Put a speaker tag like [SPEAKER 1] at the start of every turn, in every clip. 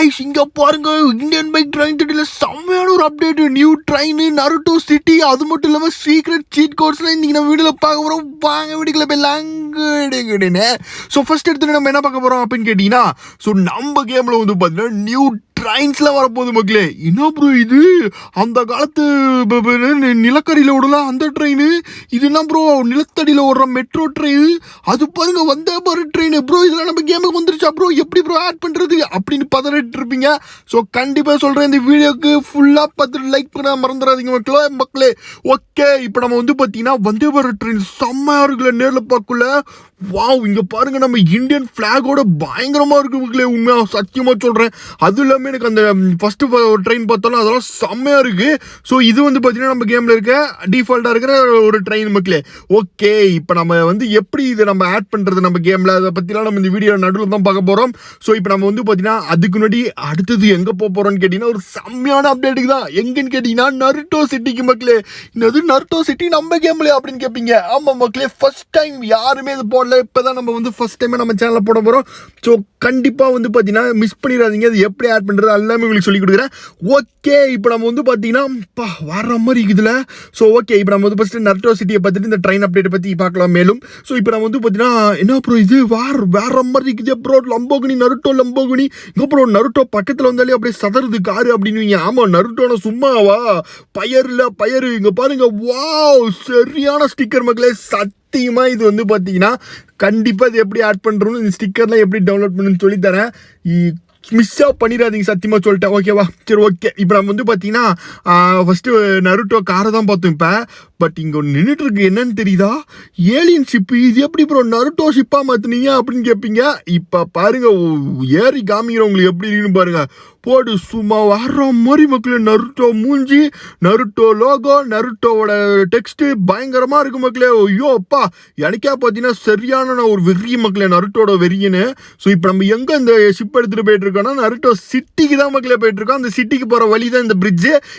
[SPEAKER 1] Guys இங்க பாருங்க Indian bike train திட்டில செம்மையான ஒரு update new train Naruto city அது மட்டும் இல்லாம சீக்ரெட் சீட் கோட்ஸ்லாம் இன்னைக்கு நம்ம வீடியோல பார்க்க போறோம் வாங்க வீடியோல போய் லாங்குடுனே சோ ஃபர்ஸ்ட் எடுத்து நம்ம என்ன பார்க்க போறோம் அப்படினு கேட்டினா சோ நம்ம கேம்ல வந்து பாத்தீங்கன்னா நியூ ட்ரெயின்ஸ்ல வரப்போகுது மக்களே என்ன ப்ரோ இது அந்த காலத்து நிலக்கரியில் ஓடலாம் அந்த ட்ரெயின் இது என்ன ப்ரோ நிலத்தடியில் ஓடுற மெட்ரோ ட்ரெயின் அது பாருங்க வந்தே பாரத் ட்ரெயின் ப்ரோ இதெல்லாம் நம்ம கேமுக்கு வந்துருச்சா ப்ரோ எப்படி ப்ரோ ஆட் பண்ணுறது அப்படின்னு பதறிட்டு இருப்பீங்க ஸோ கண்டிப்பாக சொல்கிறேன் இந்த வீடியோக்கு ஃபுல்லாக பார்த்துட்டு லைக் பண்ண மறந்துடாதீங்க மக்களே ஓகே இப்போ நம்ம வந்து பார்த்தீங்கன்னா வந்தே பாரத் ட்ரெயின் செம்மையாக இருக்குல்ல நேரில் பார்க்கல வாவ் இங்கே பாருங்க நம்ம இந்தியன் ஃப்ளாகோட பயங்கரமாக இருக்கு மக்களே உண்மையாக சத்தியமாக சொல்கிறேன் அது இல்லாமல் எனக்கு அந்த ஃபஸ்ட்டு ஒரு ட்ரெயின் பார்த்தாலும் அதெல்லாம் செம்மையாக இருக்குது ஸோ இது வந்து பார்த்தீங்கன்னா நம்ம கேமில் இருக்க டிஃபால்ட்டாக இருக்கிற ஒரு ட்ரெயின் மக்களே ஓகே இப்போ நம்ம வந்து எப்படி இதை நம்ம ஆட் பண்ணுறது நம்ம கேமில் அதை பற்றிலாம் நம்ம இந்த வீடியோ நடுவில் தான் பார்க்க போகிறோம் ஸோ இப்போ நம்ம வந்து பார்த்தீங்கன்னா அதுக்கு முன்னாடி அடுத்தது எங்கே போக போகிறோம்னு கேட்டிங்கன்னா ஒரு செம்மையான அப்டேட்டுக்கு தான் எங்கன்னு கேட்டிங்கன்னா நருட்டோ சிட்டிக்கு மக்களே இன்னது நருட்டோ சிட்டி நம்ம கேமில் அப்படின்னு கேட்பீங்க ஆமாம் மக்களே ஃபர்ஸ்ட் டைம் யாருமே இது போடல இப்போ தான் நம்ம வந்து ஃபர்ஸ்ட் டைமே நம்ம சேனலில் போட போகிறோம் ஸோ கண்டிப்பாக வந்து பார்த்தீங்கன்னா மிஸ் பண்ணிடாதீங்க அது எப்படி ஆட் பண்ணுறது எல்லாமே உங்களுக்கு சொல்லி கொடுக்குறேன் ஓகே இப்போ நம்ம வந்து பார்த்தீங்கன்னா வர மாதிரி இருக்குதுல ஸோ ஓகே இப்போ நம்ம வந்து ஃபஸ்ட்டு நருட்டோ சிட்டியை பார்த்துட்டு இந்த ட்ரெயின் அப்டேட்டை பற்றி பார்க்கலாம் மேலும் ஸோ இப்போ நம்ம வந்து பார்த்தீங்கன்னா என்ன ப்ரோ இது வேற மாதிரி இருக்குது ப்ரோ லம்போகுனி நருட்டோ லம்போகுனி இங்கே ப்ரோ நருட்டோ பக்கத்தில் வந்தாலே அப்படியே சதறது காரு அப்படின்னு ஆமாம் நருட்டோன சும்மாவா பயரு இங்கே பாருங்க வாவ் சரியான ஸ்டிக்கர் மக்களே சத்தியமாக இது வந்து பார்த்தீங்கன்னா கண்டிப்பாக இது எப்படி ஆட் பண்ணுறோன்னு இந்த ஸ்டிக்கர்லாம் எப்படி டவுன்லோட் பண்ணுன்னு சொல்லித்தரேன் மிஸ்ஸாக பண்ணிடாதீங்க சத்தியமாக சொல்லிட்டேன் ஓகேவா சரி ஓகே இப்போ நம்ம வந்து பார்த்தீங்கன்னா ஃபஸ்ட்டு நருட்டோ காரை தான் பார்த்தோம் இப்போ பட் இங்கே ஒன்று நின்றுட்டு இருக்கு என்னன்னு தெரியுதா ஏலியன் ஷிப்பு இது எப்படி ப்ரோ நருட்டோ ஷிப்பாக மாற்றினீங்க அப்படின்னு கேட்பீங்க இப்போ பாருங்க ஏறி காமிக்கிறவங்களுக்கு எப்படி இருக்குன்னு பாருங்க போடு சும்மா வர்ற மாதிரி மக்களே நருட்டோ மூஞ்சி நருட்டோ லோகோ நருட்டோவோட டெக்ஸ்ட்டு பயங்கரமாக இருக்கு மக்களே ஐயோ அப்பா எனக்கே பார்த்தீங்கன்னா சரியான ஒரு வெறிய மக்களே நருட்டோட வெறியன்னு ஸோ இப்போ நம்ம எங்கே இந்த ஷிப் எடுத்துகிட்டு போயிட்டு இருக்கோம்னா நருட்டோ சிட்டிக்கு தான் மக்களே போயிட்டு இருக்கோம் அந்த சிட்டிக்கு போகிற வழி தான்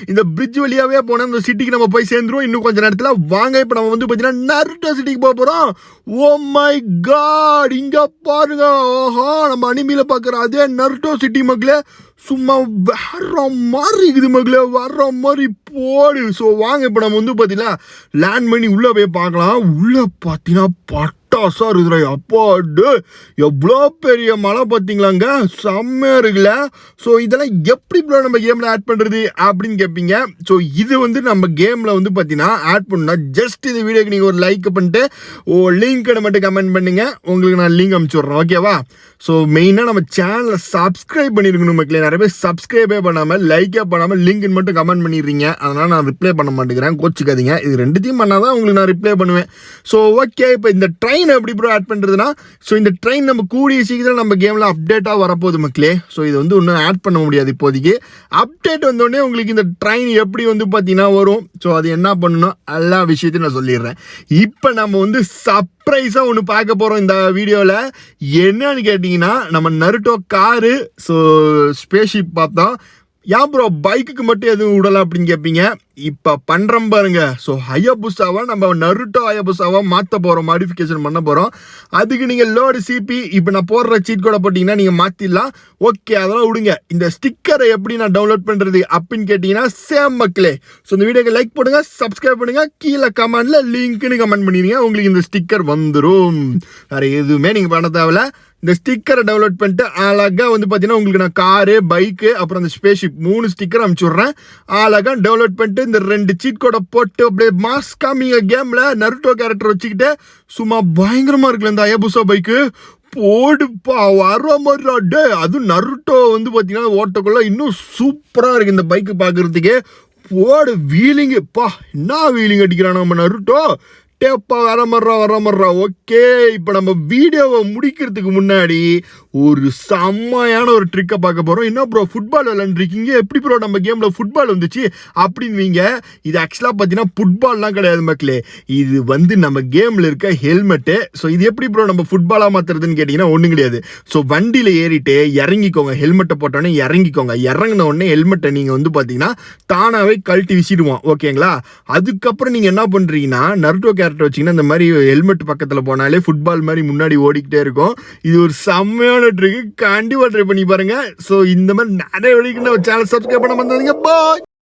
[SPEAKER 1] இந்த பிரிட்ஜ் வழியாகவே போனால் அந்த சிட்டிக்கு நம்ம போய் சேர்ந்துருவோம் இன்னும் கொஞ்சம் நேரத்தில் வாங்க இப்போ நம்ம வந்து பார்த்தீங்கன்னா நருட்டோ சிட்டிக்கு போக போகிறோம் ஓ மை காட் இங்கே பாருங்க ஓஹோ நம்ம அனிமையில் பார்க்குற அதே நருட்டோ சிட்டி மக்களே சும்மா வர்ற மாதிரி இருக்குது மக்களே வர்ற மாதிரி போடு ஸோ வாங்க இப்போ நம்ம வந்து பார்த்தீங்கன்னா லேண்ட் பண்ணி உள்ளே போய் பார்க்கலாம் உள்ளே பார்த்தீங்கன்னா பட்டாசா இருக்குதுடா அப்பாடு எவ்வளோ பெரிய மலை பார்த்தீங்களாங்க செம்மையாக இருக்குல்ல ஸோ இதெல்லாம் எப்படி ப்ரோ நம்ம கேமில் ஆட் பண்ணுறது அப்படின்னு கேட்பீங்க ஸோ இது வந்து நம்ம கேமில் வந்து பார்த்தீங்கன்னா ஆட் பண்ணால் ஜஸ்ட் இந்த வீடியோக்கு நீங்கள் ஒரு லைக் பண்ணிட்டு லிங்க்கை மட்டும் கமெண்ட் பண்ணுங்க உங்களுக்கு நான் லிங்க் அனுப்பிச்சி விட்றேன் ஓகேவா ஸோ மெயினாக நம்ம சேனலை சப்ஸ்கிரைப் பண்ணியிருக்கணும் மக்களே நிறைய பேர் சப்ஸ்கிரைபே பண்ணாமல் லைக்கே பண்ணாமல் லிங்க்னு மட்டும் கமெண்ட் பண்ணிடுறீங்க அதனால் நான் ரிப்ளை பண்ண மாட்டேங்கிறேன் கோச்சிக்காதீங்க இது ரெண்டுத்தையும் பண்ணால் தான் உங்களுக்கு நான் ரிப்ளை பண்ணுவேன் ஸோ ஓகே இப்போ இந்த ட்ரெயின் எப்படி ப்ரோ ஆட் பண்ணுறதுனா ஸோ இந்த ட்ரெயின் நம்ம கூடிய சீக்கிரம் நம்ம கேமில் அப்டேட்டாக வரப்போகுது மக்களே ஸோ இது வந்து ஒன்றும் ஆட் பண்ண முடியாது இப்போதைக்கு அப்டேட் வந்தோடனே உங்களுக்கு இந்த ட்ரெயின் எப்படி வந்து பார்த்தீங்கன்னா வரும் ஸோ அது என்ன பண்ணணும் எல்லா விஷயத்தையும் நான் சொல்லிடுறேன் இப்போ நம்ம வந்து சர்ப்ரைஸாக ஒன்று பார்க்க போகிறோம் இந்த வீடியோவில் என்னன்னு கேட்டிங்கன்னா நம்ம நருட்டோ காரு ஸோ ஸ்பேஸ்ஷிப் பார்த்தோம் ஏன் ப்ரோ பைக்குக்கு மட்டும் எதுவும் விடலாம் அப்படின்னு கேட்பீங்க இப்போ பண்ணுறோம் பாருங்க ஸோ ஹயபுசாவை நம்ம நருட்டோ ஹயபுசாவை மாற்ற போகிறோம் மாடிஃபிகேஷன் பண்ண போகிறோம் அதுக்கு நீங்கள் லோடு சிபி இப்போ நான் போடுற சீட் கூட போட்டிங்கன்னா நீங்கள் மாற்றிடலாம் ஓகே அதெல்லாம் விடுங்க இந்த ஸ்டிக்கரை எப்படி நான் டவுன்லோட் பண்ணுறது அப்படின்னு கேட்டிங்கன்னா சேம் மக்களே ஸோ இந்த வீடியோக்கு லைக் பண்ணுங்க சப்ஸ்கிரைப் பண்ணுங்கள் கீழே கமெண்டில் லிங்க்னு கமெண்ட் பண்ணிடுங்க உங்களுக்கு இந்த ஸ்டிக்கர் வந்துடும் வேறு எதுவுமே நீங்கள் பண்ண தேவையில்ல இந்த ஸ்டிக்கரை டவுன்லோட் பண்ணிட்டு அழகாக வந்து பார்த்தீங்கன்னா உங்களுக்கு நான் காரு பைக்கு அப்புறம் அந்த ஸ்பேஸ்ஷிப் 3 ஸ்டிக்கர் அனுப்பிச்சி விட்றேன் அழகாக டவுன்லோட் பண்ணிட்டு இந்த 2 சீட் கோடை போட்டு அப்படியே மாஸ் காமிங்க கேமில் நருட்டோ கேரக்டர் வச்சுக்கிட்டு சும்மா பயங்கரமாக இருக்குல்ல இந்த ஹயபுசா பைக்கு போடுப்பா வர மாதிரி அதுவும் நருட்டோ வந்து பார்த்தீங்கன்னா ஓட்டக்குள்ள இன்னும் சூப்பராக இருக்குது இந்த பைக்கு பார்க்குறதுக்கே போடு வீலிங்குப்பா என்ன வீலிங் அடிக்கிறான் நம்ம நருட்டோ டேப்பா வர மர்றா ஓகே இப்போ நம்ம வீடியோவை முடிக்கிறதுக்கு முன்னாடி ஒரு செம்மையான ஒரு ட்ரிக்கை பார்க்க போகிறோம் என்ன ப்ரோ ஃபுட்பால் விளாண்டுருக்கீங்க எப்படி ப்ரோ நம்ம கேமில் ஃபுட்பால் வந்துச்சு அப்படின்வீங்க இது ஆக்சுவலாக பார்த்தீங்கன்னா ஃபுட்பால்லாம் கிடையாது மக்களே இது வந்து நம்ம கேமில் இருக்க ஹெல்மெட்டு ஸோ இது எப்படி ப்ரோ நம்ம ஃபுட்பாலாக மாற்றுறதுன்னு கேட்டிங்கன்னா ஒன்றும் கிடையாது ஸோ வண்டியில் ஏறிட்டு இறங்கிக்கோங்க ஹெல்மெட்டை போட்டோன்னே இறங்கிக்கோங்க இறங்கின உடனே ஹெல்மெட்டை நீங்கள் வந்து பார்த்தீங்கன்னா தானாகவே கழட்டி விசிடுவோம் ஓகேங்களா அதுக்கப்புறம் நீங்கள் என்ன பண்ணுறீங்கன்னா நருட்டோ கேரக்டர் வச்சிங்கன்னா இந்த மாதிரி ஹெல்மெட் பக்கத்தில் போனாலே ஃபுட்பால் மாதிரி முன்னாடி ஓடிக்கிட்டே இருக்கும். இது ஒரு செம்மையான ட்ரிக், கண்டிப்பாக ட்ரை பண்ணி பாருங்க. ஸோ இந்த மாதிரி நிறைய வழிக்கு நம்ம சேனல் சப்ஸ்கிரைப் பண்ண வந்ததுங்க. பாய்.